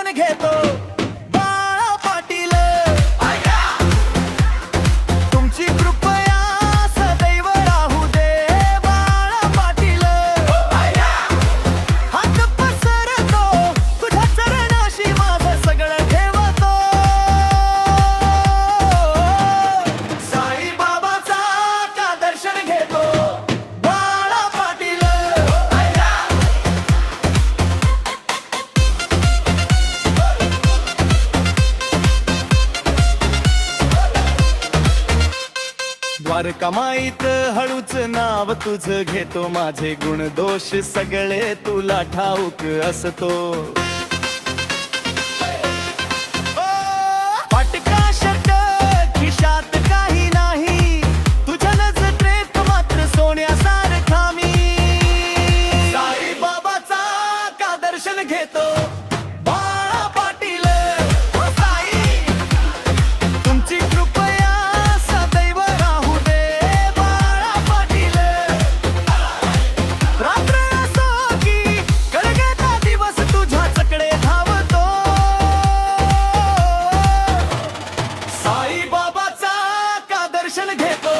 दर्शन घेतो बाळा पाटील तुमची कृपया सदैव राहू दे बाळा पाटील हात पसरतो तुझ्या चरणाशी माझं सगळं ठेवतो साई बाबाचा का दर्शन घेतो बाळा पाटील द्वारकामाईत हळूच नाव तुझं घेतो माझे गुण दोष सगळे तुला ठाऊक असतो फाटका शर्ट खिशात काही नाही तुझ्या नजरेत मात्र सोन्यासारखा मी साई बाबाचा का दर्शन घेतो बाळा पाटील साई तुमची कृपया सदैव राहू दे बाळा पाटील रात्र असो की कळगेचा दिवस तुझ्याचकडे धावतो साई बाबाचा का दर्शन घेतो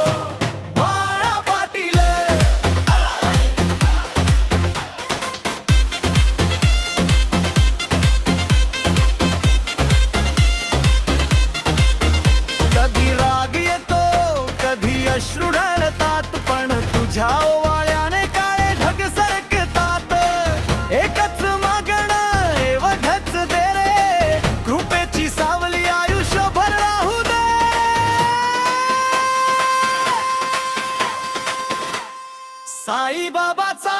बाळा पाटील कधी राग येतो कधी अश्रू ढळतात पण तुझ्या ओवाळ्याने काळे ढग सरकतात एकच मागणं एवढंच दे रे कृपेची सावली आयुष्यभर राहू दे साई बाबाचा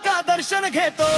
का दर्शन घेतो